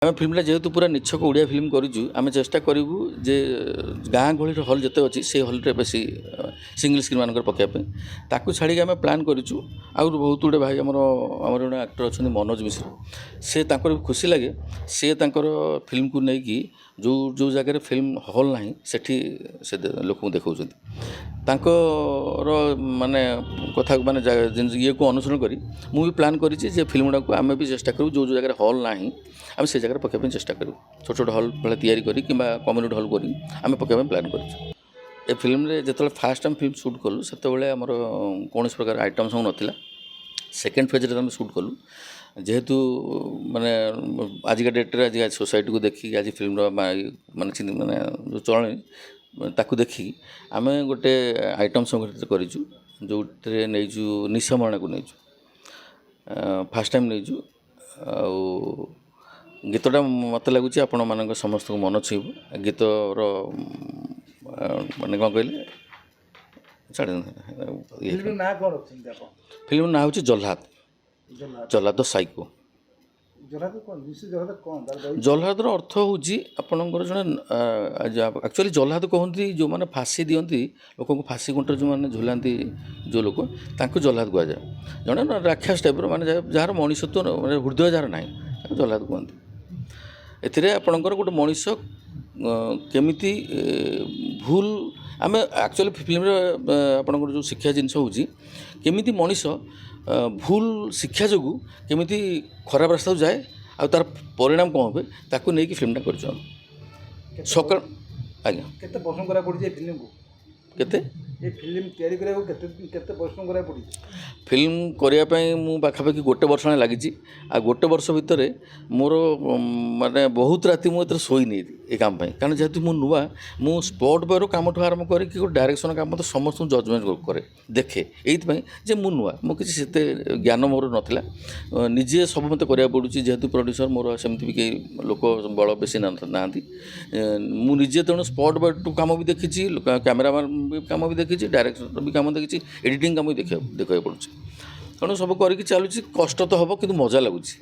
आम फिल्म जेहेतु पूरा निछक ओडिया फिल्म करूँ आम चेष्टा करूँ जे गाँ गहली हल जिते अच्छी से हल बेस सिंगल स्क्रीन मानक पकाइपे ताकू छाड़ी आम प्लां करूँ आउ बहुत गुड़े भाई आमर जो एक्टर अच्छा मनोज मिश्र से भी खुशी लगे सी फिल्म को लेकिन जो जो जगह फिल्म हल ना से लोक देखा माने कथा माने ये को अनुसरण करी भी प्लां कर फिल्म गुड़ा को आम भी चेष्टा करूँ जो जो जगह हल ना आम से जगह पकाइबा चेष्टा करूँ छोट छोट हल भाई तैयारी करी कि कम्युनिटी हल करी आम पकाइबा प्लां कर ए फिल्म रे जो फास्ट टाइम फिल्म शूट कलु से आमर कौन प्रकार आइटम सॉन्ग नाला सेकेंड फेज रे शूट कलु जेहेतु माने आजिका डेट्रे आज सोसाइटी को देखिए आज फिल्म माने माने जो चलनी ताकू देखी आम गोटे आइटम सॉन्ग करूँ जो नहींचु निशा मरणा को नहीं फास्ट टाइम नहीं गीतटा मत लगुच आपण मान समस्त को मन छुईब गीतर माने कौन कहले फिल्म ना हूँ जल्लाद जल्लाद साइको जल्लादर अर्थ हूँ आपणकर जो एक्चुअली जल्लाद कहते जो मैंने फाँसी दिखती लोक को फाँसी खुंटर जो मैंने झुलांती जो लोक तांको जल्लाद कहुए जड़े राक्षस टाइप माने जार मनुष्यत्व हृदय जार ना जल्लाद कहते एथिरे आपणकर गोटे मनीष केमिति भूल आम एक्चुअली फिल्म आपणकर जो शिक्षा जिनस हूँ केमिति मनीष भूल शिक्षा जो केमिति खराब रास्ता जाए आ तार परिणाम कौन हुए ताकू नहीं फिल्मटा कर सकाल आज्ञा केते परिश्रम करा पड़ी फिल्म को केते ये फिल्म तैयारी करा केते परिश्रम करा पड़ी फिल्म करने मु पाखापाखि गोटे वर्ष लगी आ गोटे वर्ष भितर मोर माने बहुत राति मुझे शोनी ये काम कारण जेहेतु मु नुआ मु स्पॉट बॉय कम आरंभ करके डायरेक्शन काम तो समस्त जजमेंट करे देखे ये मु नुआ मो किसी ज्ञान मोर नाला निजे सब मत करा पड़ू जेहेतु प्रोड्यूसर मोर सेमती भी कई लोक बल बेसी ना मुझे तेणु स्पॉट बॉय काम भी देखी कैमेरामैन भी काम भी देखी डायरेक्टर भी काम देखी एडिटिंग काम भी देखा पड़ुଛି ତେଣୁ ସବୁ କରିକି ଚାଲୁଛି କଷ୍ଟ ତ ହେବ କିନ୍ତୁ ମଜା ଲାଗୁଛି।